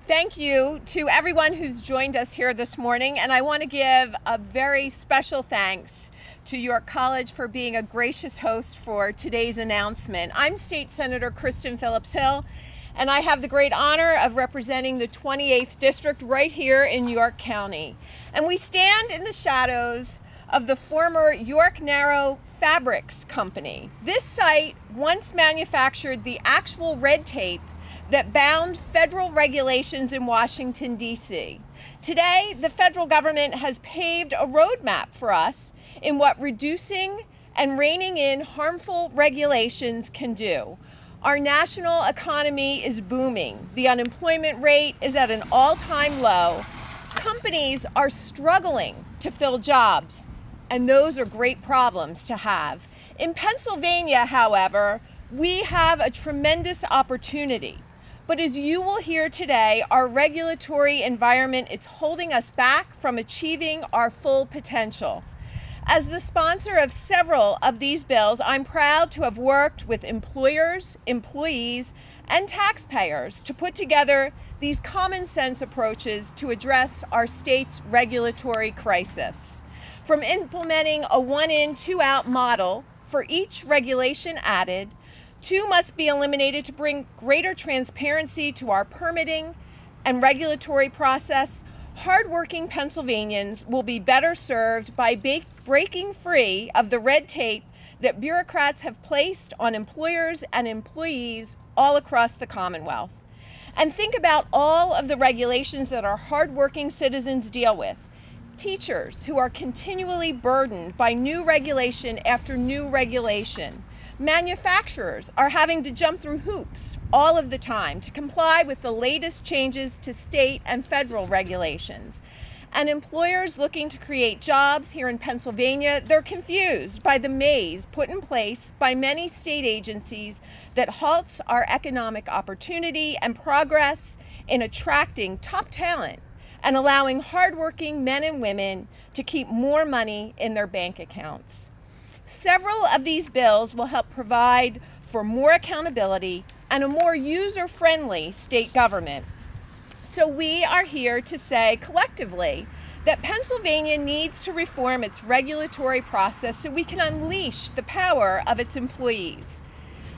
Thank you to everyone who's joined us here this morning, and I want to give a very special thanks to York College for being a gracious host for today's announcement. I'm State Senator Kristen Phillips Hill, and I have the great honor of representing the 28th District right here in York County. And we stand in the shadows of the former York Narrow Fabrics Company. This site once manufactured the actual red tape that bound federal regulations in Washington, D.C. Today, the federal government has paved a roadmap for us in what reducing and reining in harmful regulations can do. Our national economy is booming. The unemployment rate is at an all-time low. Companies are struggling to fill jobs, and those are great problems to have. In Pennsylvania, however, we have a tremendous opportunity. But as you will hear today, our regulatory environment is holding us back from achieving our full potential. As the sponsor of several of these bills, I'm proud to have worked with employers, employees, and taxpayers to put together these common sense approaches to address our state's regulatory crisis. From implementing a one-in, two-out model for each regulation added, two must be eliminated to bring greater transparency to our permitting and regulatory process. Hardworking Pennsylvanians will be better served by breaking free of the red tape that bureaucrats have placed on employers and employees all across the Commonwealth. And think about all of the regulations that our hardworking citizens deal with. Teachers who are continually burdened by new regulation after new regulation. Manufacturers are having to jump through hoops all of the time to comply with the latest changes to state and federal regulations. And employers looking to create jobs here in Pennsylvania, they're confused by the maze put in place by many state agencies that halts our economic opportunity and progress in attracting top talent and allowing hardworking men and women to keep more money in their bank accounts. Several of these bills will help provide for more accountability and a more user-friendly state government. So we are here to say collectively that Pennsylvania needs to reform its regulatory process so we can unleash the power of its employees.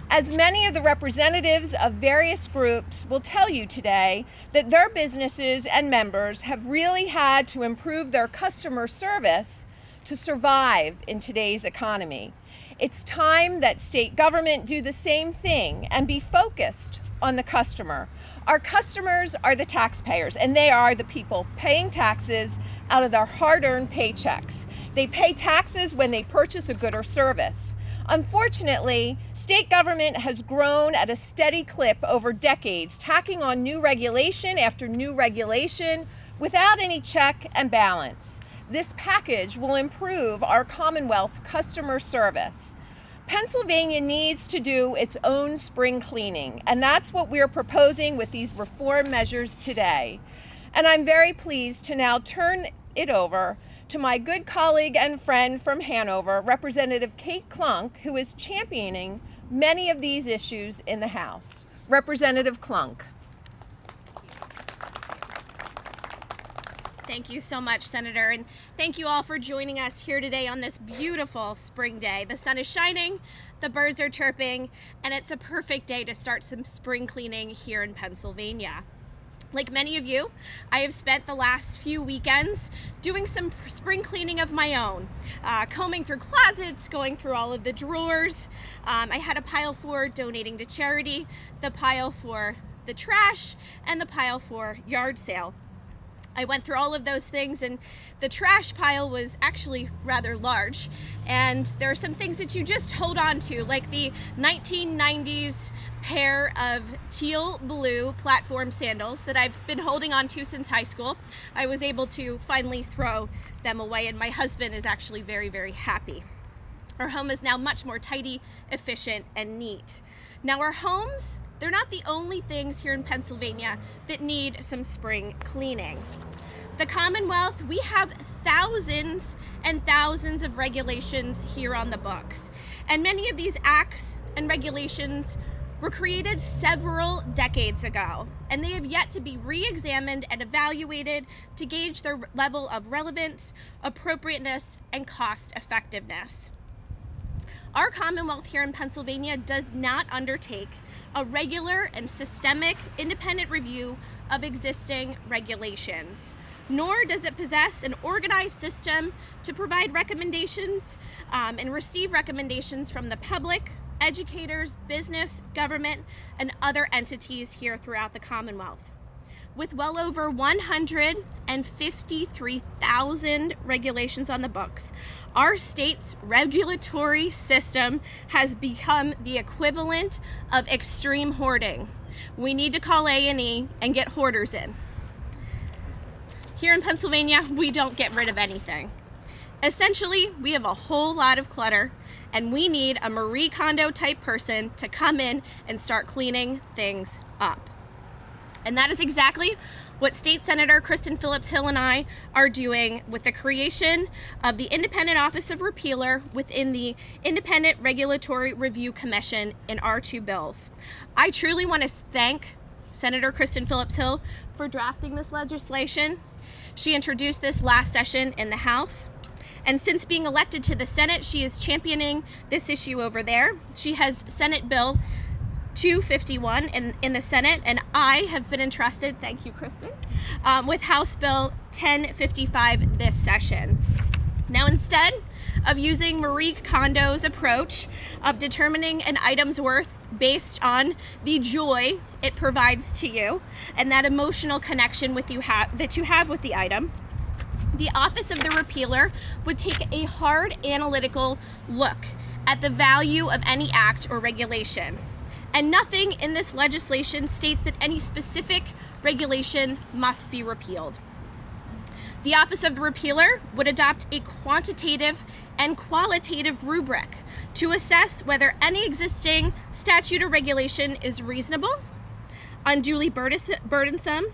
As many of the representatives of various groups will tell you today, that their businesses and members have really had to improve their customer service to survive in today's economy. It's time that state government do the same thing and be focused on the customer. Our customers are the taxpayers, and they are the people paying taxes out of their hard-earned paychecks. They pay taxes when they purchase a good or service. Unfortunately, state government has grown at a steady clip over decades, tacking on new regulation after new regulation without any check and balance. This package will improve our Commonwealth's customer service. Pennsylvania needs to do its own spring cleaning, and that's what we're proposing with these reform measures today. And I'm very pleased to now turn it over to my good colleague and friend from Hanover, Representative Kate Klunk, who is championing many of these issues in the House. Representative Klunk. Thank you so much, Senator, and thank you all for joining us here today on this beautiful spring day. The sun is shining, the birds are chirping, and it's a perfect day to start some spring cleaning here in Pennsylvania. Like many of you, I have spent the last few weekends doing some spring cleaning of my own, combing through closets, going through all of the drawers. I had a pile for donating to charity, the pile for the trash, and the pile for yard sale. I went through all of those things, and the trash pile was actually rather large. And there are some things that you just hold on to, like the 1990s pair of teal blue platform sandals that I've been holding on to since high school. I was able to finally throw them away, and my husband is actually very, very happy. Our home is now much more tidy, efficient, and neat. Now, our homes, they're not the only things here in Pennsylvania that need some spring cleaning. The Commonwealth, we have thousands and thousands of regulations here on the books. And many of these acts and regulations were created several decades ago, and they have yet to be re-examined and evaluated to gauge their level of relevance, appropriateness, and cost effectiveness. Our Commonwealth here in Pennsylvania does not undertake a regular and systemic independent review of existing regulations, nor does it possess an organized system to provide recommendations and receive recommendations from the public, educators, business, government, and other entities here throughout the Commonwealth. With well over 153,000 regulations on the books, our state's regulatory system has become the equivalent of extreme hoarding. We need to call A&E and get hoarders in. Here in Pennsylvania, we don't get rid of anything. Essentially, we have a whole lot of clutter, and we need a Marie Kondo type person to come in and start cleaning things up. And that is exactly what State Senator Kristen Phillips Hill and I are doing with the creation of the Independent Office of Repealer within the Independent Regulatory Review Commission in our two bills. I truly want to thank Senator Kristen Phillips Hill for drafting this legislation. She introduced this last session in the House. And since being elected to the Senate, she is championing this issue over there. She has Senate Bill 251 in the Senate, and I have been entrusted, thank you, Kristen, with House Bill 1055 this session. Now, instead of using Marie Kondo's approach of determining an item's worth based on the joy it provides to you and that emotional connection that you have with the item, the Office of the Repealer would take a hard analytical look at the value of any act or regulation. And nothing in this legislation states that any specific regulation must be repealed. The Office of the Repealer would adopt a quantitative and qualitative rubric to assess whether any existing statute or regulation is reasonable, unduly burdensome,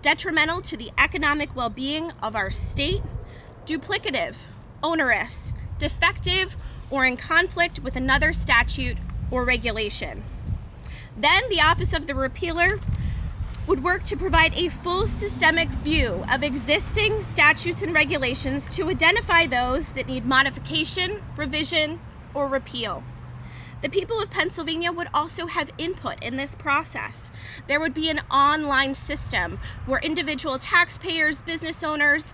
detrimental to the economic well-being of our state, duplicative, onerous, defective, or in conflict with another statute or regulation. Then the Office of the Repealer would work to provide a full systemic view of existing statutes and regulations to identify those that need modification, revision, or repeal. The people of Pennsylvania would also have input in this process. There would be an online system where individual taxpayers, business owners,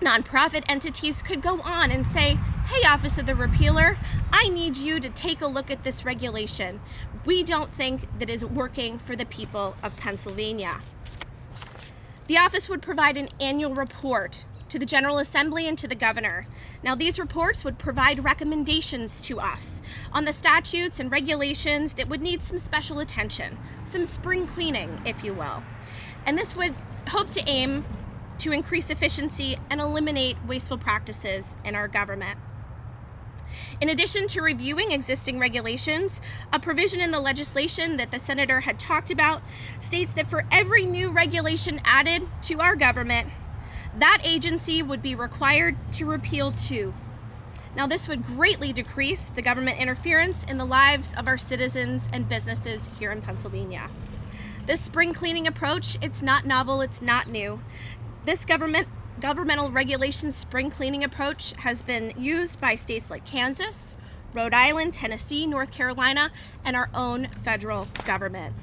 nonprofit entities could go on and say, hey, Office of the Repealer, I need you to take a look at this regulation. We don't think that is working for the people of Pennsylvania. The office would provide an annual report to the General Assembly and to the governor. Now, these reports would provide recommendations to us on the statutes and regulations that would need some special attention, some spring cleaning, if you will. And this would hope to aim to increase efficiency and eliminate wasteful practices in our government. In addition to reviewing existing regulations, a provision in the legislation that the senator had talked about states that for every new regulation added to our government, that agency would be required to repeal 2. Now, this would greatly decrease the government interference in the lives of our citizens and businesses here in Pennsylvania. This spring cleaning approach, it's not novel, it's not new. This governmental regulations spring cleaning approach has been used by states like Kansas, Rhode Island, Tennessee, North Carolina, and our own federal government.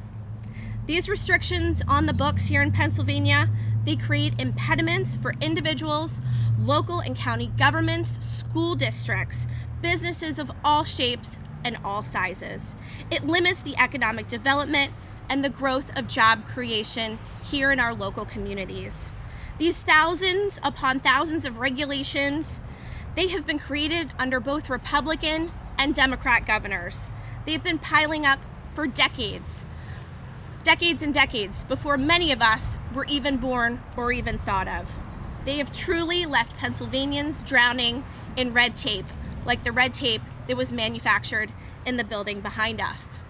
These restrictions on the books here in Pennsylvania, they create impediments for individuals, local and county governments, school districts, businesses of all shapes and all sizes. It limits the economic development and the growth of job creation here in our local communities. These thousands upon thousands of regulations, they have been created under both Republican and Democrat governors. They've been piling up for decades and decades before many of us were even born or even thought of. They have truly left Pennsylvanians drowning in red tape, like the red tape that was manufactured in the building behind us.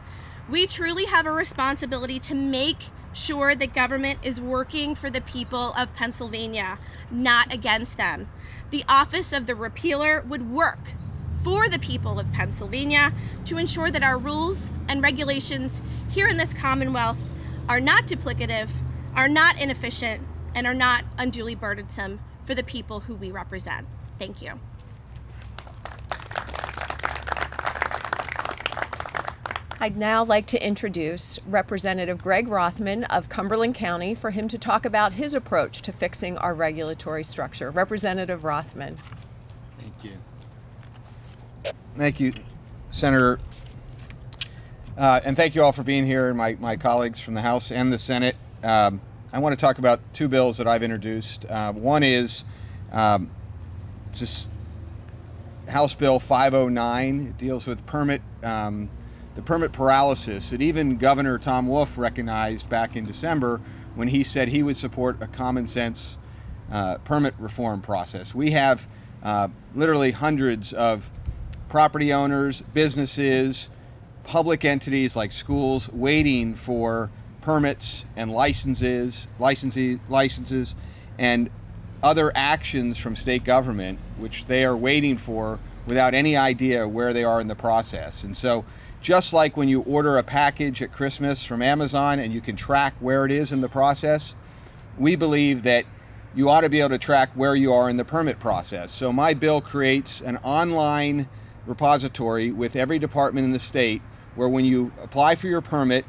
We truly have a responsibility to make sure that government is working for the people of Pennsylvania, not against them. The Office of the Repealer would work for the people of Pennsylvania to ensure that our rules and regulations here in this Commonwealth are not duplicative, are not inefficient, and are not unduly burdensome for the people who we represent. Thank you. I'd now like to introduce Representative Greg Rothman of Cumberland County for him to talk about his approach to fixing our regulatory structure. Representative Rothman. Thank you. Thank you, Senator. And thank you all for being here, and my colleagues from the House and the Senate. I want to talk about two bills that I've introduced. One is House Bill 509. It deals with the permit paralysis that even Governor Tom Wolf recognized back in December when he said he would support a common sense permit reform process. We have literally hundreds of property owners, businesses, public entities like schools waiting for permits and licenses and other actions from state government, which they are waiting for without any idea where they are in the process. And so just like when you order a package at Christmas from Amazon and you can track where it is in the process, we believe that you ought to be able to track where you are in the permit process. So my bill creates an online repository with every department in the state where when you apply for your permit,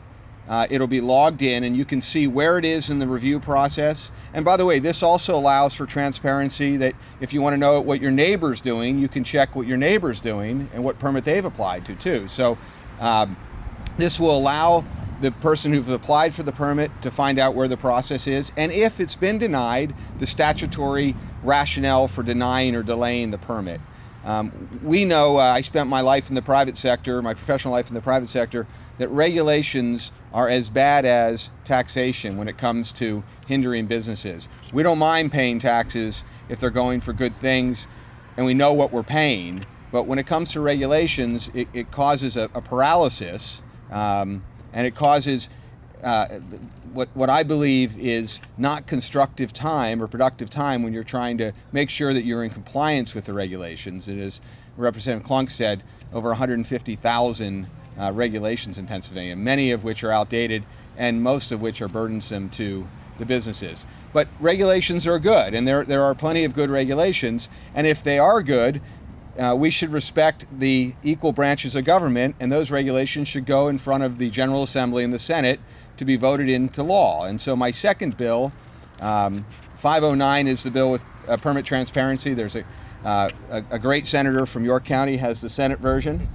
it'll be logged in and you can see where it is in the review process. And by the way, this also allows for transparency that if you want to know what your neighbor's doing, you can check what your neighbor's doing and what permit they've applied to too. So this will allow the person who's applied for the permit to find out where the process is, and if it's been denied, the statutory rationale for denying or delaying the permit. We know, I spent my life in the private sector, my professional life in the private sector, that regulations are as bad as taxation when it comes to hindering businesses. We don't mind paying taxes if they're going for good things and we know what we're paying, but when it comes to regulations, it causes a paralysis, and it causes what I believe is not constructive time or productive time when you're trying to make sure that you're in compliance with the regulations. And as Representative Klunk said, over 150,000 regulations in Pennsylvania, many of which are outdated and most of which are burdensome to the businesses. But regulations are good, and there are plenty of good regulations, and if they are good, we should respect the equal branches of government, and those regulations should go in front of the General Assembly and the Senate to be voted into law. And so my second bill, 509, is the bill with permit transparency. There's a great senator from York County has the Senate version,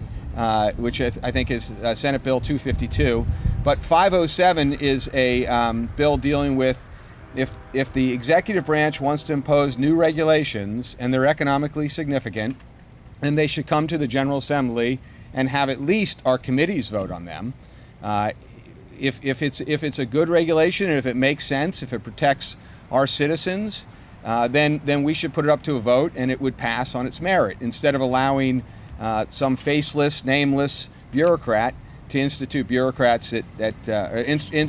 which I think is Senate Bill 252. But 507 is a bill dealing with if the executive branch wants to impose new regulations and they're economically significant, and they should come to the General Assembly and have at least our committees vote on them. If it's a good regulation and if it makes sense, if it protects our citizens, then we should put it up to a vote and it would pass on its merit instead of allowing some faceless, nameless bureaucrat to institute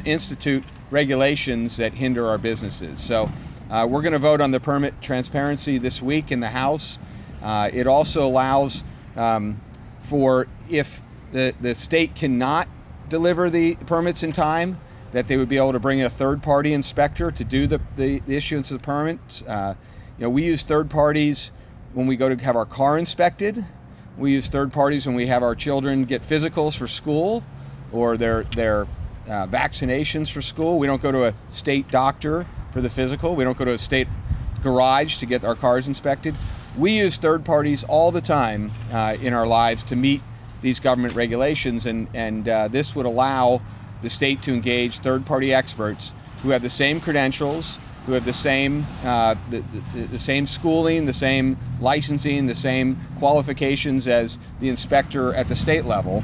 institute regulations that hinder our businesses. So we're going to vote on the permit transparency this week in the House. It also allows for if the state cannot deliver the permits in time, that they would be able to bring a third-party inspector to do the issuance of the permits. We use third parties when we go to have our car inspected. We use third parties when we have our children get physicals for school or their vaccinations for school. We don't go to a state doctor for the physical. We don't go to a state garage to get our cars inspected. We use third parties all the time in our lives to meet these government regulations, and this would allow the state to engage third-party experts who have the same credentials, who have the same the same schooling, the same licensing, the same qualifications as the inspector at the state level,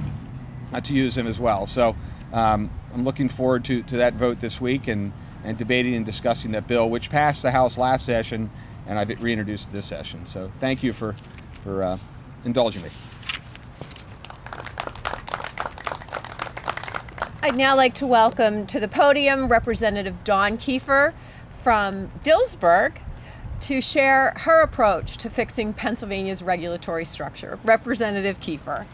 to use them as well. So I'm looking forward to that vote this week and debating and discussing that bill, which passed the House last session, and I've reintroduced it this session. So thank you for indulging me. I'd now like to welcome to the podium Representative Keefer from Dillsburg to share her approach to fixing Pennsylvania's regulatory structure. Representative Keefer.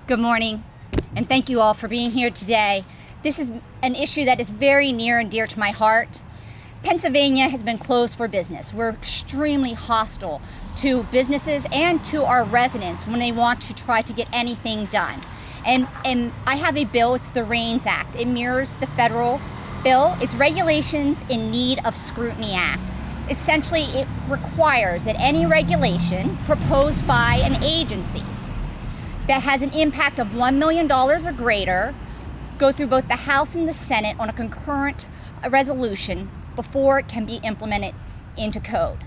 Good morning, and thank you all for being here today. This is an issue that is very near and dear to my heart. Pennsylvania has been closed for business. We're extremely hostile to businesses and to our residents when they want to try to get anything done. And I have a bill, it's the REINS Act. It mirrors the federal bill. It's Regulations in Need of Scrutiny Act. Essentially, it requires that any regulation proposed by an agency that has an impact of $1 million or greater go through both the House and the Senate on a concurrent resolution before it can be implemented into code.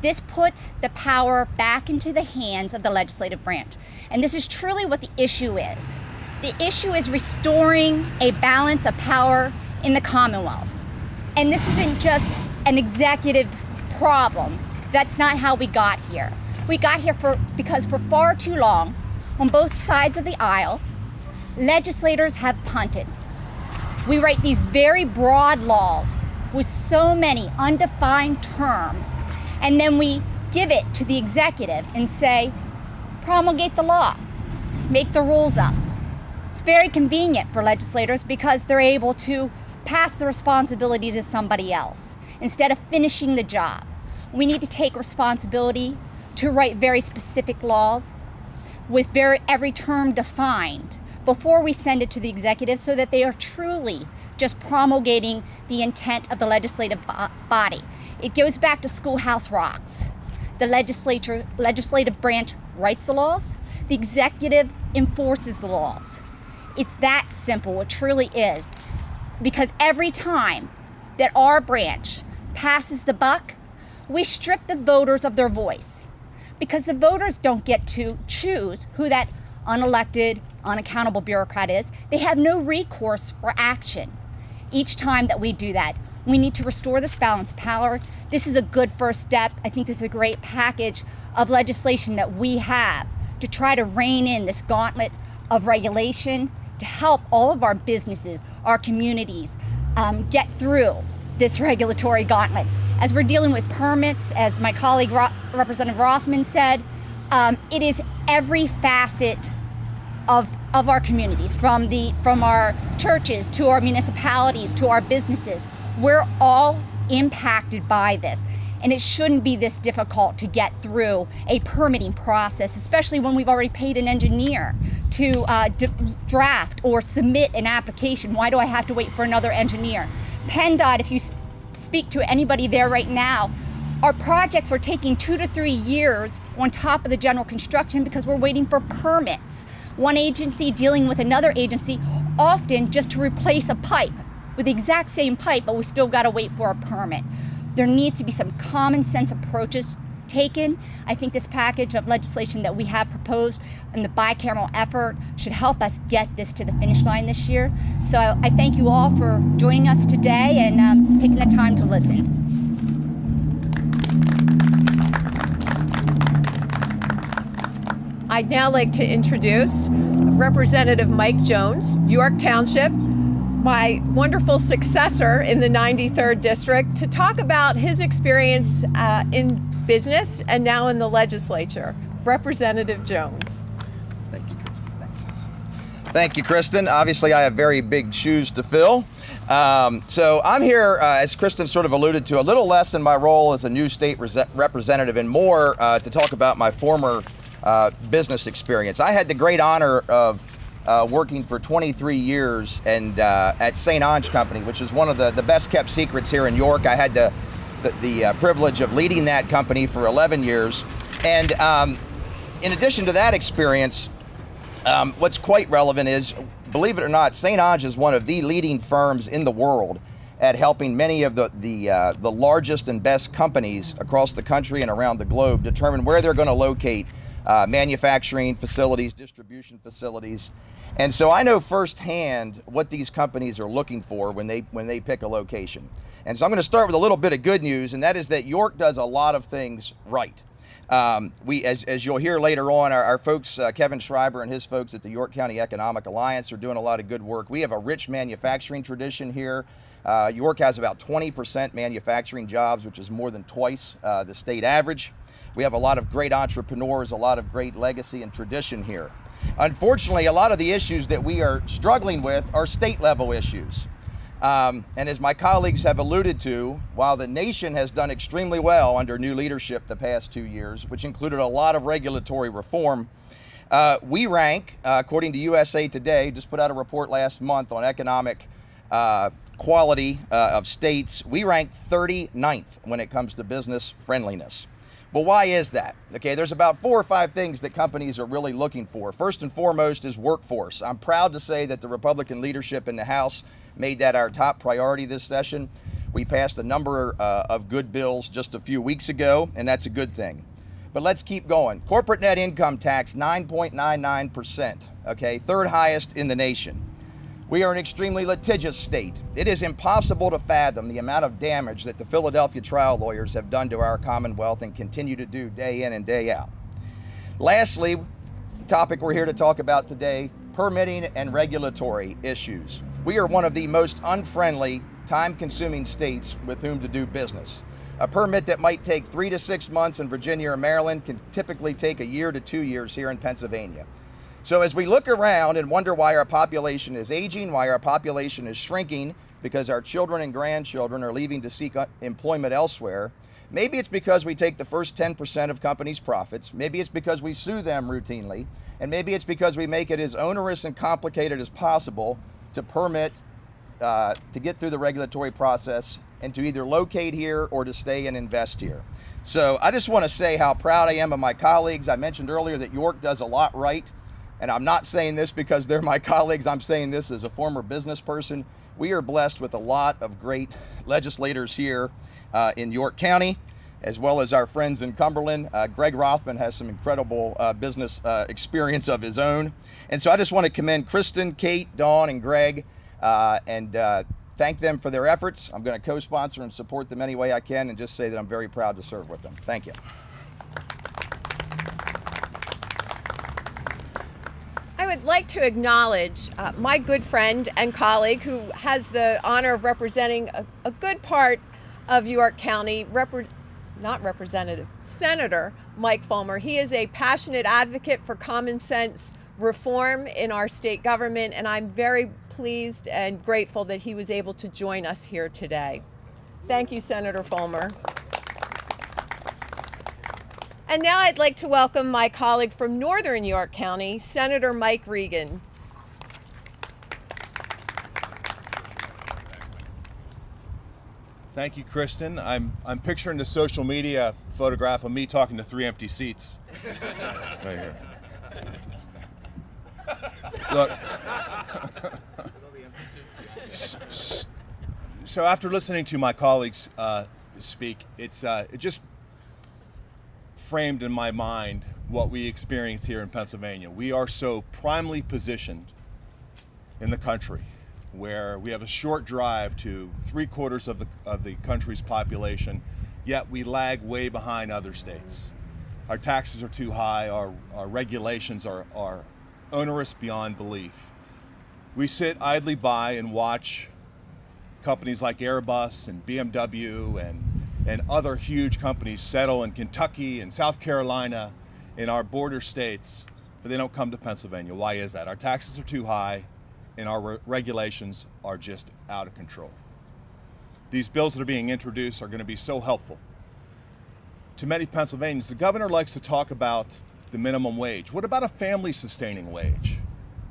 This puts the power back into the hands of the legislative branch. And this is truly what the issue is. The issue is restoring a balance of power in the Commonwealth. And this isn't just an executive problem. That's not how we got here. We got here because for far too long, on both sides of the aisle, legislators have punted. We write these very broad laws with so many undefined terms, and then we give it to the executive and say, promulgate the law, make the rules up. It's very convenient for legislators because they're able to pass the responsibility to somebody else instead of finishing the job. We need to take responsibility to write very specific laws with every term defined before we send it to the executive so that they are truly just promulgating the intent of the legislative body. It goes back to Schoolhouse Rocks. The legislative branch writes the laws, the executive enforces the laws. It's that simple, it truly is. Because every time that our branch passes the buck, we strip the voters of their voice. Because the voters don't get to choose who that unelected, unaccountable bureaucrat is. They have no recourse for action. Each time that we do that, we need to restore this balance of power. This is a good first step. I think this is a great package of legislation that we have to try to rein in this gauntlet of regulation to help all of our businesses, our communities, get through this regulatory gauntlet. As we're dealing with permits, as my colleague Representative Rothman said, it is every facet of our communities, from our churches to our municipalities to our businesses. We're all impacted by this, and it shouldn't be this difficult to get through a permitting process, especially when we've already paid an engineer to draft or submit an application. Why do I have to wait for another engineer? PennDOT, if you speak to anybody there right now, our projects are taking 2 to 3 years on top of the general construction because we're waiting for permits. One agency dealing with another agency, often just to replace a pipe with the exact same pipe, but we still got to wait for a permit. There needs to be some common sense approaches taken. I think this package of legislation that we have proposed and the bicameral effort should help us get this to the finish line this year. So I thank you all for joining us today and taking the time to listen. I'd now like to introduce Representative Mike Jones, York Township, my wonderful successor in the 93rd District, to talk about his experience in business and now in the legislature. Representative Jones. Thank you, Kristen. Thank you, Kristen. Obviously, I have very big shoes to fill. So I'm here, as Kristen sort of alluded to, a little less in my role as a new state representative and more to talk about my former business experience. I had the great honor of working for 23 years and at St. Ange Company, which is one of the best kept secrets here in York. I had the privilege of leading that company for 11 years. And in addition to that experience, what's quite relevant is, believe it or not, St. Ange is one of the leading firms in the world at helping many of the largest and best companies across the country and around the globe determine where they're going to locate manufacturing facilities, distribution facilities. And so I know firsthand what these companies are looking for when they pick a location. And so I'm going to start with a little bit of good news, and that is that York does a lot of things right. As you'll hear later on, our folks, Kevin Schreiber and his folks at the York County Economic Alliance are doing a lot of good work. We have a rich manufacturing tradition here. York has about 20% manufacturing jobs, which is more than twice the state average. We have a lot of great entrepreneurs, a lot of great legacy and tradition here. Unfortunately, a lot of the issues that we are struggling with are state level issues. And as my colleagues have alluded to, while the nation has done extremely well under new leadership the past 2 years, which included a lot of regulatory reform, we rank, according to USA Today, just put out a report last month on economic quality of states, we rank 39th when it comes to business friendliness. Well, why is that? Okay, there's about 4 or 5 things that companies are really looking for. First and foremost is workforce. I'm proud to say that the Republican leadership in the House made that our top priority this session. We passed a number of good bills just a few weeks ago, and that's a good thing. But let's keep going. Corporate net income tax, 9.99%, okay, third highest in the nation. We are an extremely litigious state. It is impossible to fathom the amount of damage that the Philadelphia trial lawyers have done to our Commonwealth and continue to do day in and day out. Lastly, the topic we're here to talk about today, permitting and regulatory issues. We are one of the most unfriendly, time-consuming states with whom to do business. A permit that might take 3 to 6 months in Virginia or Maryland can typically take 1 year to 2 years here in Pennsylvania. So as we look around and wonder why our population is aging, why our population is shrinking, because our children and grandchildren are leaving to seek employment elsewhere, maybe it's because we take the first 10% of companies' profits, maybe it's because we sue them routinely, and maybe it's because we make it as onerous and complicated as possible to permit, to get through the regulatory process, and to either locate here or to stay and invest here. So I just want to say how proud I am of my colleagues. I mentioned earlier that York does a lot right. And I'm not saying this because they're my colleagues, I'm saying this as a former business person. We are blessed with a lot of great legislators here in York County, as well as our friends in Cumberland. Greg Rothman has some incredible business experience of his own. And so I just want to commend Kristen, Kate, Dawn, and Greg, and thank them for their efforts. I'm going to co-sponsor and support them any way I can, and just say that I'm very proud to serve with them. Thank you. I would like to acknowledge my good friend and colleague who has the honor of representing a good part of York County, Senator Mike Fulmer. He is a passionate advocate for common sense reform in our state government, and I'm very pleased and grateful that he was able to join us here today. Thank you, Senator Fulmer. And now I'd like to welcome my colleague from Northern York County, Senator Mike Regan. Thank you, Kristen. I'm picturing the social media photograph of me talking to 3 empty seats right here. Look. So after listening to my colleagues speak, it just framed in my mind what we experience here in Pennsylvania. We are so primely positioned in the country, where we have a short drive to 3/4 of the country's population, yet we lag way behind other states. Our taxes are too high, our regulations are onerous beyond belief. We sit idly by and watch companies like Airbus and BMW and other huge companies settle in Kentucky and South Carolina, in our border states, but they don't come to Pennsylvania. Why is that? Our taxes are too high and our regulations are just out of control. These bills that are being introduced are going to be so helpful to many Pennsylvanians. The governor likes to talk about the minimum wage. What about a family sustaining wage?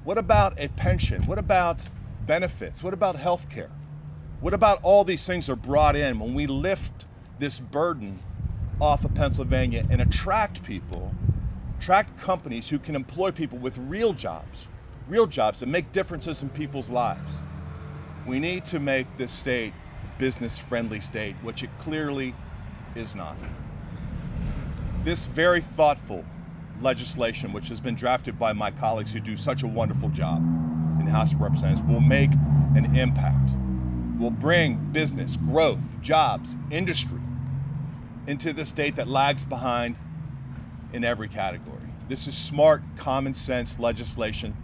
What about a pension? What about benefits? What about health care? What about all these things are brought in when we lift this burden off of Pennsylvania and attract companies who can employ people with real jobs that make differences in people's lives? We need to make this state a business-friendly state, which it clearly is not. This very thoughtful legislation, which has been drafted by my colleagues who do such a wonderful job in the House of Representatives, will make an impact, will bring business, growth, jobs, industry into the state that lags behind in every category. This is smart, common sense legislation.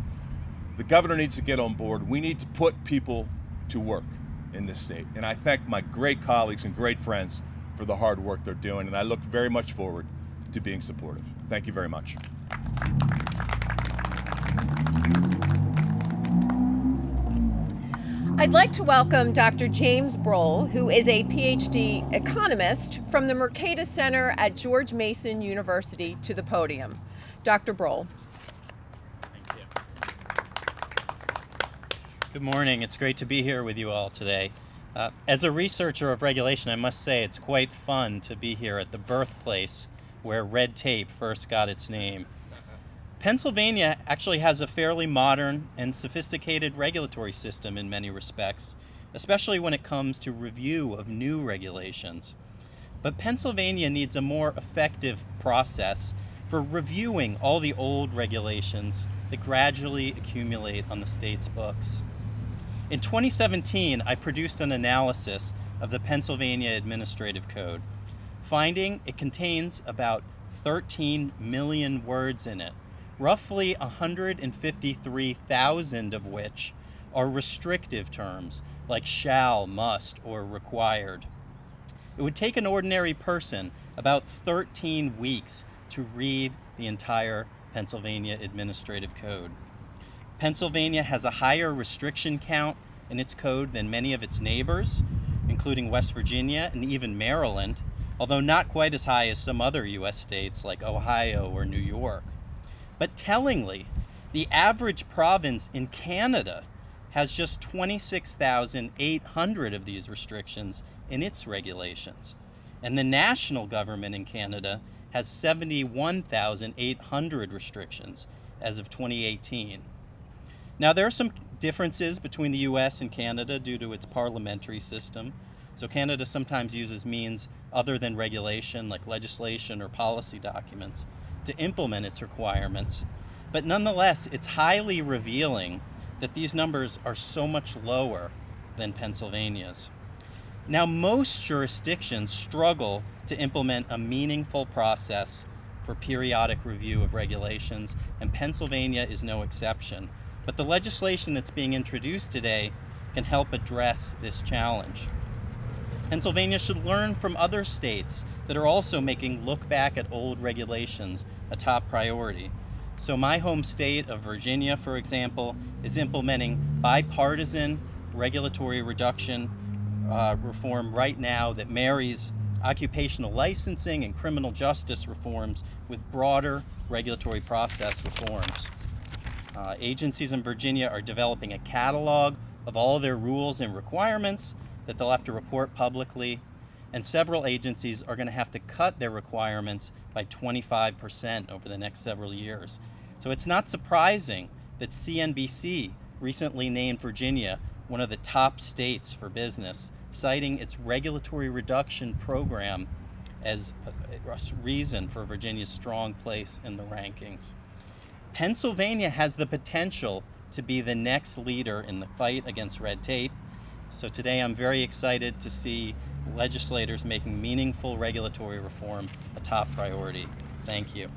The governor needs to get on board. We need to put people to work in this state. And I thank my great colleagues and great friends for the hard work they're doing, and I look very much forward to being supportive. Thank you very much. I'd like to welcome Dr. James Brohl, who is a PhD economist from the Mercatus Center at George Mason University, to the podium. Dr. Brohl. Thank you. Good morning. It's great to be here with you all today. As a researcher of regulation, I must say it's quite fun to be here at the birthplace where red tape first got its name. Pennsylvania actually has a fairly modern and sophisticated regulatory system in many respects, especially when it comes to review of new regulations. But Pennsylvania needs a more effective process for reviewing all the old regulations that gradually accumulate on the state's books. In 2017, I produced an analysis of the Pennsylvania Administrative Code, finding it contains about 13 million words in it, roughly 153,000 of which are restrictive terms like shall, must, or required. It would take an ordinary person about 13 weeks to read the entire Pennsylvania Administrative Code. Pennsylvania has a higher restriction count in its code than many of its neighbors, including West Virginia and even Maryland, although not quite as high as some other U.S. states like Ohio or New York. But tellingly, the average province in Canada has just 26,800 of these restrictions in its regulations. And the national government in Canada has 71,800 restrictions as of 2018. Now, there are some differences between the US and Canada due to its parliamentary system. So Canada sometimes uses means other than regulation, like legislation or policy documents, to implement its requirements. But nonetheless, it's highly revealing that these numbers are so much lower than Pennsylvania's. Now, most jurisdictions struggle to implement a meaningful process for periodic review of regulations, and Pennsylvania is no exception. But the legislation that's being introduced today can help address this challenge. Pennsylvania should learn from other states that are also making look back at old regulations a top priority. So my home state of Virginia, for example, is implementing bipartisan regulatory reduction reform right now that marries occupational licensing and criminal justice reforms with broader regulatory process reforms. Agencies in Virginia are developing a catalog of all their rules and requirements that they'll have to report publicly, and several agencies are going to have to cut their requirements by 25% over the next several years. So it's not surprising that CNBC recently named Virginia one of the top states for business, citing its regulatory reduction program as a reason for Virginia's strong place in the rankings. Pennsylvania has the potential to be the next leader in the fight against red tape. So today I'm very excited to see legislators making meaningful regulatory reform a top priority. Thank you.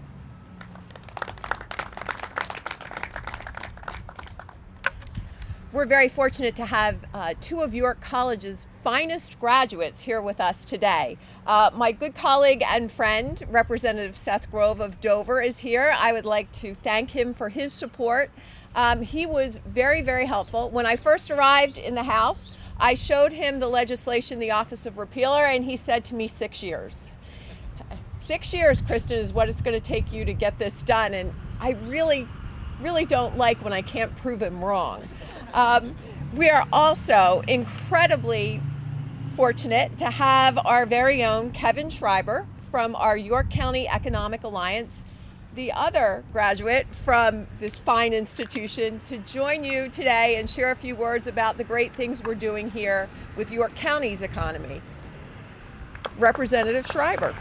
We're very fortunate to have two of York College's finest graduates here with us today. My good colleague and friend, Representative Seth Grove of Dover, is here. I would like to thank him for his support. He was very, very helpful. When I first arrived in the House, I showed him the legislation, the Office of Repealer, and he said to me, 6 years. 6 years, Kristen, is what it's going to take you to get this done. And I really, really don't like when I can't prove him wrong. We are also incredibly fortunate to have our very own Kevin Schreiber from our York County Economic Alliance, the other graduate from this fine institution, to join you today and share a few words about the great things we're doing here with York County's economy. Representative Schreiber.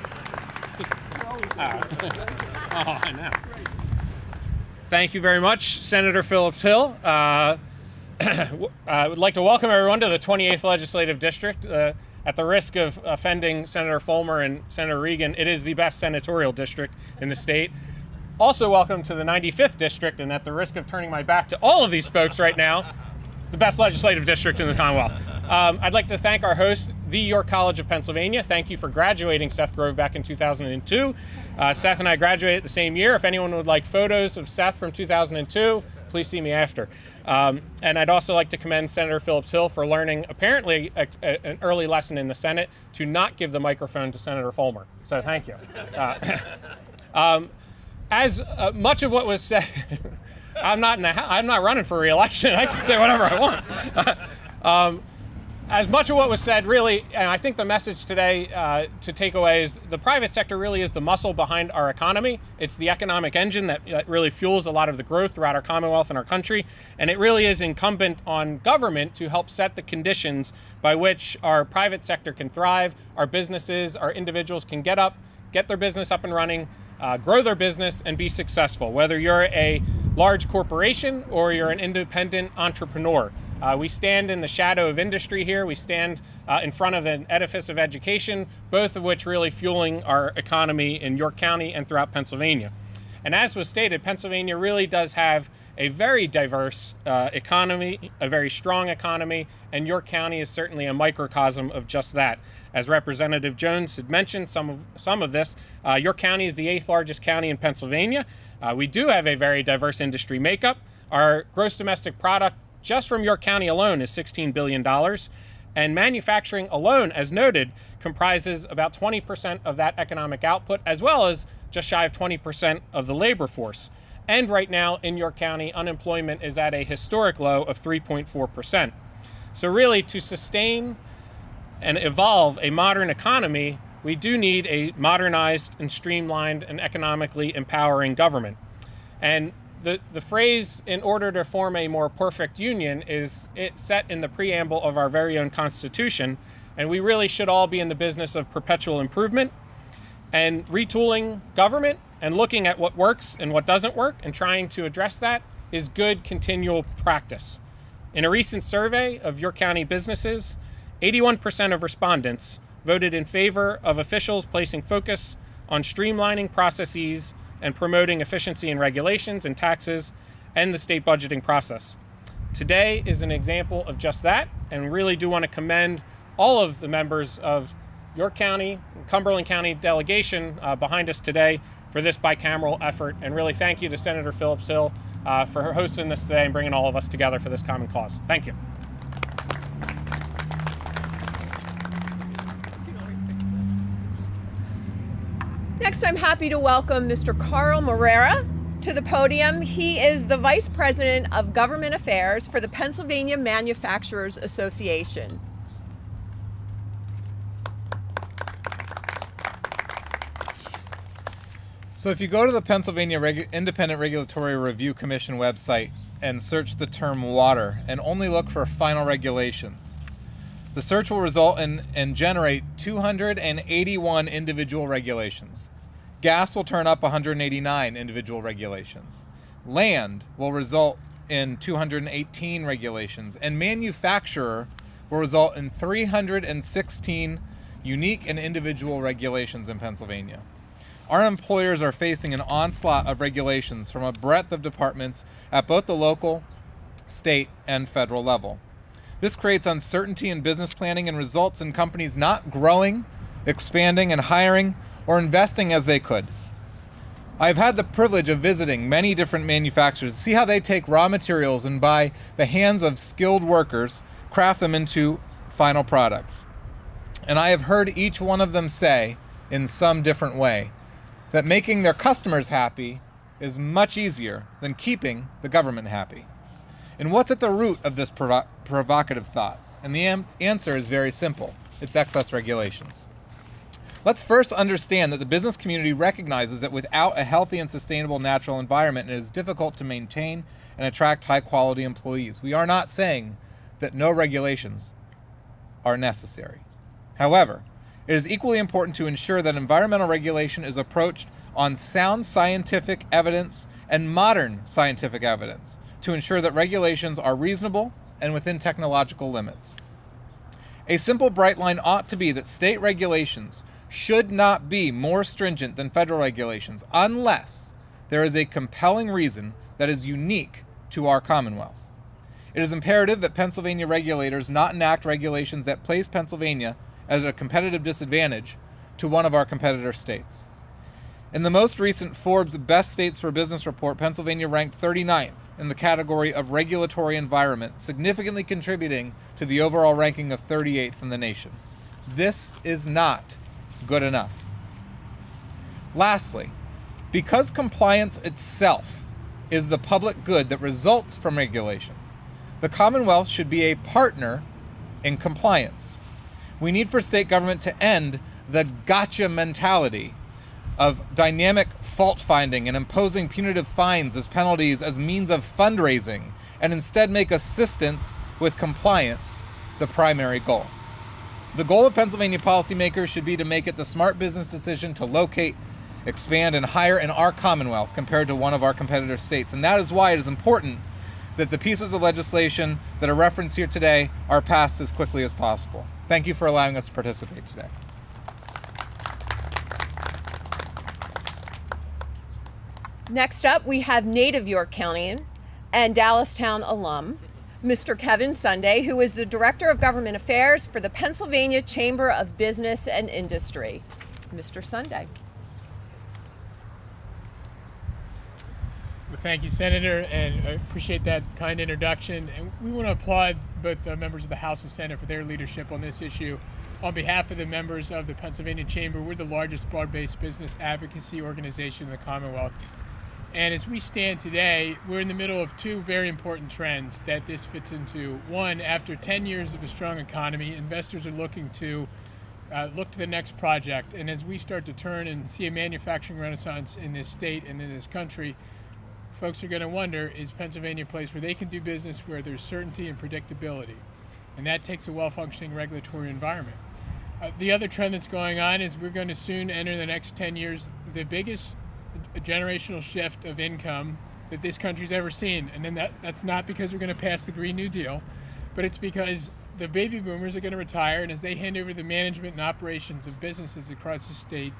I know. Thank you very much, Senator Phillips Hill. I would like to welcome everyone to the 28th Legislative District. at the risk of offending Senator Fulmer and Senator Regan, it is the best senatorial district in the state. Also welcome to the 95th district, and at the risk of turning my back to all of these folks right now, the best legislative district in the Commonwealth. I'd like to thank our host, the York College of Pennsylvania. Thank you for graduating Seth Grove back in 2002. Seth and I graduated the same year. If anyone would like photos of Seth from 2002, please see me after. And I'd also like to commend Senator Phillips Hill for learning, apparently, an early lesson in the Senate to not give the microphone to Senator Fulmer. So thank you. As much of what was said, I'm not running for re-election. I can say whatever I want. As much of what was said, really, and I think the message today to take away is the private sector really is the muscle behind our economy. It's the economic engine that really fuels a lot of the growth throughout our Commonwealth and our country. And it really is incumbent on government to help set the conditions by which our private sector can thrive, our businesses, our individuals can get their business up and running, grow their business, and be successful, whether you're a large corporation or you're an independent entrepreneur. We stand in the shadow of industry here. We stand in front of an edifice of education, both of which really fueling our economy in York County and throughout Pennsylvania. And as was stated, Pennsylvania really does have a very diverse economy, a very strong economy, and York County is certainly a microcosm of just that. As Representative Jones had mentioned some of this, York County is the 8th largest county in Pennsylvania. We do have a very diverse industry makeup. Our gross domestic product just from York County alone is $16 billion. And manufacturing alone, as noted, comprises about 20% of that economic output, as well as just shy of 20% of the labor force. And right now in York County, unemployment is at a historic low of 3.4%. So really, to sustain and evolve a modern economy, we do need a modernized and streamlined and economically empowering government. And the phrase, in order to form a more perfect union, is set in the preamble of our very own Constitution. And we really should all be in the business of perpetual improvement and retooling government and looking at what works and what doesn't work and trying to address that is good continual practice. In a recent survey of York County businesses, 81% of respondents voted in favor of officials placing focus on streamlining processes and promoting efficiency in regulations and taxes and the state budgeting process. Today is an example of just that, and we really do want to commend all of the members of York County, Cumberland County delegation behind us today for this bicameral effort, and really thank you to Senator Phillips Hill for hosting this today and bringing all of us together for this common cause. Thank you. Next, I'm happy to welcome Mr. Carl Morera to the podium. He is the Vice President of Government Affairs for the Pennsylvania Manufacturers Association. So if you go to the Pennsylvania Independent Regulatory Review Commission website and search the term water and only look for final regulations, the search will result in and generate 281 individual regulations. Gas will turn up 189 individual regulations. Land will result in 218 regulations, and manufacturer will result in 316 unique and individual regulations in Pennsylvania. Our employers are facing an onslaught of regulations from a breadth of departments at both the local, state, and federal level. This creates uncertainty in business planning and results in companies not growing, expanding, and hiring or investing as they could. I've had the privilege of visiting many different manufacturers to see how they take raw materials and by the hands of skilled workers, craft them into final products. And I have heard each one of them say, in some different way, that making their customers happy is much easier than keeping the government happy. And what's at the root of this provocative thought? And the answer is very simple. It's excess regulations. Let's first understand that the business community recognizes that without a healthy and sustainable natural environment, it is difficult to maintain and attract high-quality employees. We are not saying that no regulations are necessary. However, it is equally important to ensure that environmental regulation is approached on sound scientific evidence and modern scientific evidence to ensure that regulations are reasonable and within technological limits. A simple bright line ought to be that state regulations should not be more stringent than federal regulations unless there is a compelling reason that is unique to our Commonwealth. It is imperative that Pennsylvania regulators not enact regulations that place Pennsylvania at a competitive disadvantage to one of our competitor states. In the most recent Forbes Best States for Business report, Pennsylvania ranked 39th in the category of regulatory environment, significantly contributing to the overall ranking of 38th in the nation. This is not good enough. Lastly, because compliance itself is the public good that results from regulations, the Commonwealth should be a partner in compliance. We need for state government to end the gotcha mentality of dynamic fault finding and imposing punitive fines as penalties as means of fundraising, and instead make assistance with compliance the primary goal. The goal of Pennsylvania policymakers should be to make it the smart business decision to locate, expand, and hire in our Commonwealth compared to one of our competitor states. And that is why it is important that the pieces of legislation that are referenced here today are passed as quickly as possible. Thank you for allowing us to participate today. Next up, we have native York County and Dallastown alum, Mr. Kevin Sunday, who is the Director of Government Affairs for the Pennsylvania Chamber of Business and Industry. Mr. Sunday. Well, thank you, Senator, and I appreciate that kind introduction. And we want to applaud both the members of the House and Senate for their leadership on this issue. On behalf of the members of the Pennsylvania Chamber, we're the largest broad-based business advocacy organization in the Commonwealth. And as we stand today, we're in the middle of two very important trends that this fits into. One, after 10 years of a strong economy, investors are looking to look to the next project. And as we start to turn and see a manufacturing renaissance in this state and in this country, folks are going to wonder, is Pennsylvania a place where they can do business where there's certainty and predictability? And that takes a well-functioning regulatory environment. The other trend that's going on is we're going to soon enter the next 10 years the biggest generational shift of income that this country's ever seen. And then that's not because we're going to pass the Green New Deal, but it's because the baby boomers are going to retire, and as they hand over the management and operations of businesses across the state,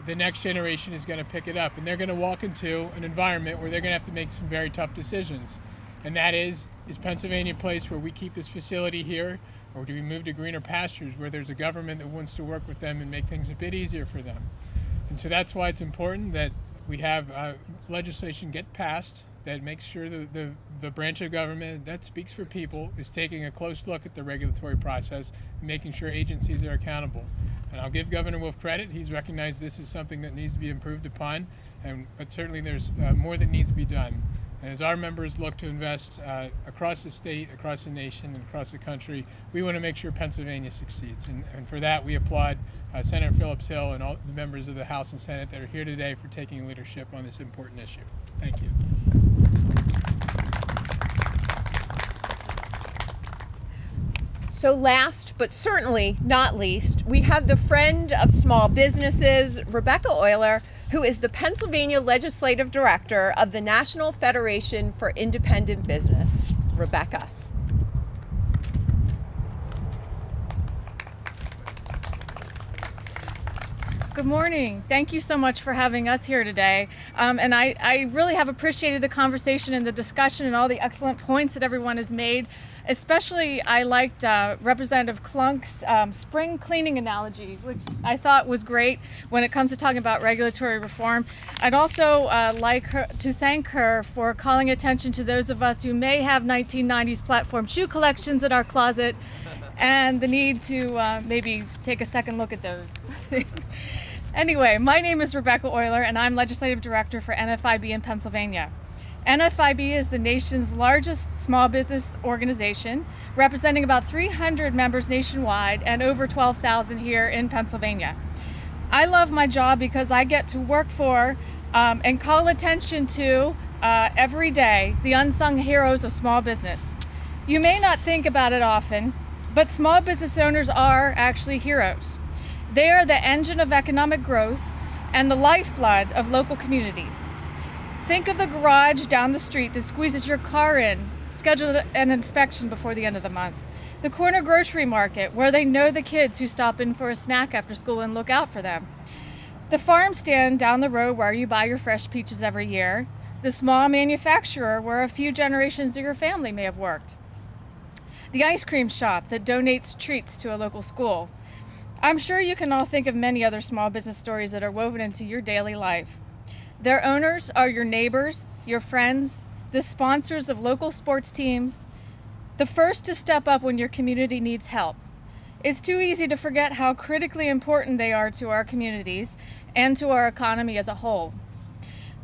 the next generation is going to pick it up, and they're going to walk into an environment where they're going to have to make some very tough decisions. And that is Pennsylvania a place where we keep this facility here, or do we move to greener pastures where there's a government that wants to work with them and make things a bit easier for them? And so that's why it's important that we have legislation get passed that makes sure that the branch of government that speaks for people is taking a close look at the regulatory process and making sure agencies are accountable. And I'll give Governor Wolf credit. He's recognized this is something that needs to be improved upon, but certainly there's more that needs to be done. And as our members look to invest across the state, across the nation, and across the country, we want to make sure Pennsylvania succeeds. And for that, we applaud Senator Phillips Hill and all the members of the House and Senate that are here today for taking leadership on this important issue. Thank you. So last, but certainly not least, we have the friend of small businesses, Rebecca Euler, who is the Pennsylvania Legislative Director of the National Federation for Independent Business. Rebecca. Good morning. Thank you so much for having us here today. And I really have appreciated the conversation and the discussion and all the excellent points that everyone has made. Especially, I liked Representative Klunk's spring cleaning analogy, which I thought was great when it comes to talking about regulatory reform. I'd also like to thank her for calling attention to those of us who may have 1990s platform shoe collections in our closet and the need to maybe take a second look at those things. Anyway, my name is Rebecca Euler, and I'm Legislative Director for NFIB in Pennsylvania. NFIB is the nation's largest small business organization, representing about 300 members nationwide and over 12,000 here in Pennsylvania. I love my job because I get to work for and call attention to every day the unsung heroes of small business. You may not think about it often, but small business owners are actually heroes. They are the engine of economic growth and the lifeblood of local communities. Think of the garage down the street that squeezes your car in, schedule an inspection before the end of the month. The corner grocery market, where they know the kids who stop in for a snack after school and look out for them. The farm stand down the road where you buy your fresh peaches every year. The small manufacturer where a few generations of your family may have worked. The ice cream shop that donates treats to a local school. I'm sure you can all think of many other small business stories that are woven into your daily life. Their owners are your neighbors, your friends, the sponsors of local sports teams, the first to step up when your community needs help. It's too easy to forget how critically important they are to our communities and to our economy as a whole.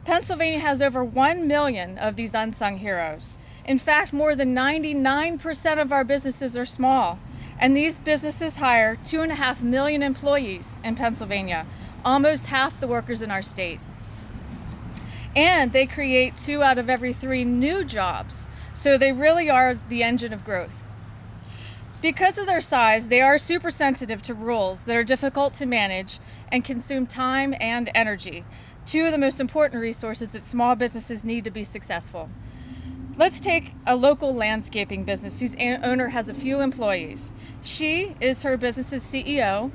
Pennsylvania has over 1 million of these unsung heroes. In fact, more than 99% of our businesses are small, and these businesses hire 2.5 million employees in Pennsylvania, almost half the workers in our state. And they create 2 out of every 3 new jobs, so they really are the engine of growth. Because of their size, they are super sensitive to rules that are difficult to manage and consume time and energy, 2 of the most important resources that small businesses need to be successful. Let's take a local landscaping business whose owner has a few employees. She is her business's CEO,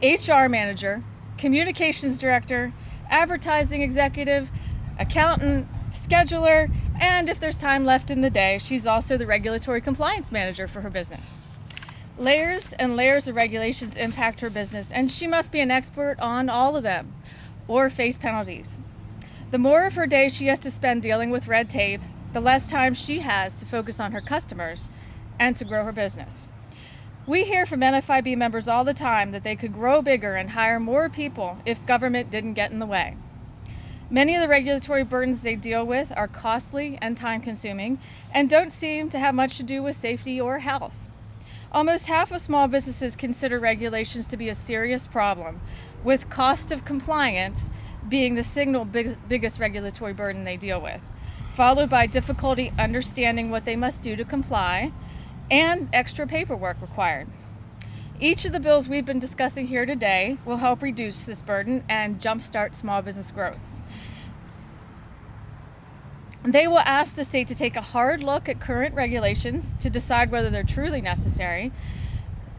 HR manager, communications director, advertising executive, accountant, scheduler, and if there's time left in the day, she's also the regulatory compliance manager for her business. Layers and layers of regulations impact her business, and she must be an expert on all of them or face penalties. The more of her day she has to spend dealing with red tape, the less time she has to focus on her customers and to grow her business. We hear from NFIB members all the time that they could grow bigger and hire more people if government didn't get in the way. Many of the regulatory burdens they deal with are costly and time-consuming and don't seem to have much to do with safety or health. Almost half of small businesses consider regulations to be a serious problem, with cost of compliance being the single biggest regulatory burden they deal with, followed by difficulty understanding what they must do to comply and extra paperwork required. Each of the bills we've been discussing here today will help reduce this burden and jumpstart small business growth. They will ask the state to take a hard look at current regulations to decide whether they're truly necessary.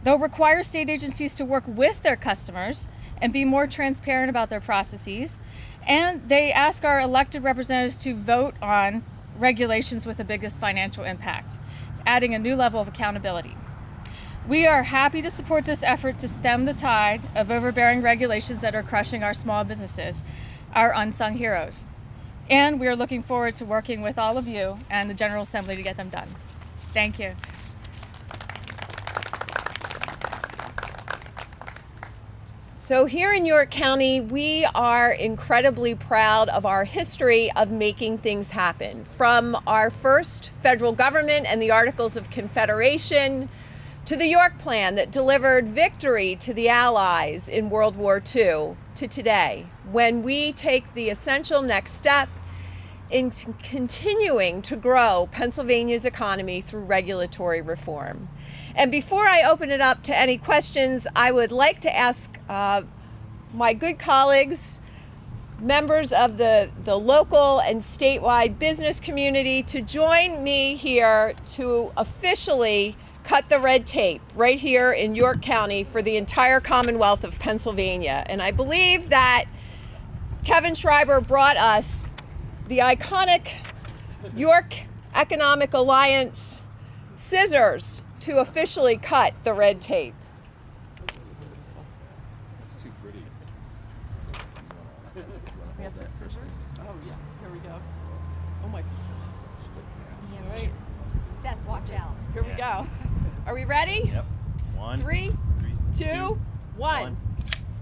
They'll require state agencies to work with their customers and be more transparent about their processes. And they ask our elected representatives to vote on regulations with the biggest financial impact, adding a new level of accountability. We are happy to support this effort to stem the tide of overbearing regulations that are crushing our small businesses, our unsung heroes. And we are looking forward to working with all of you and the General Assembly to get them done. Thank you. So here in York County, we are incredibly proud of our history of making things happen. From our first federal government and the Articles of Confederation, to the York Plan that delivered victory to the Allies in World War II, to today, when we take the essential next step in continuing to grow Pennsylvania's economy through regulatory reform. And before I open it up to any questions, I would like to ask my good colleagues, members of the local and statewide business community, to join me here to officially cut the red tape right here in York County for the entire Commonwealth of Pennsylvania. And I believe that Kevin Schreiber brought us the iconic York Economic Alliance scissors to officially cut the red tape. It's too pretty. We have the scissors? Oh yeah, here we go. Oh my. Yeah, Right. Seth, watch out. Here we go. Are we ready? Yep. 1, 3, 2, 1.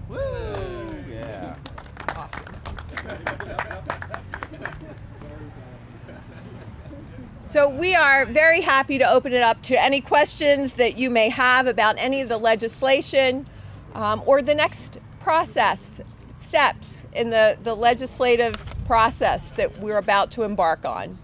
Woo! Yeah. So we are very happy to open it up to any questions that you may have about any of the legislation or the next steps in the legislative process that we're about to embark on.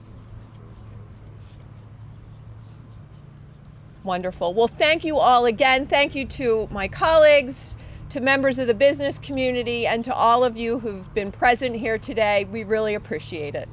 Wonderful. Well, thank you all again. Thank you to my colleagues, to members of the business community, and to all of you who've been present here today. We really appreciate it.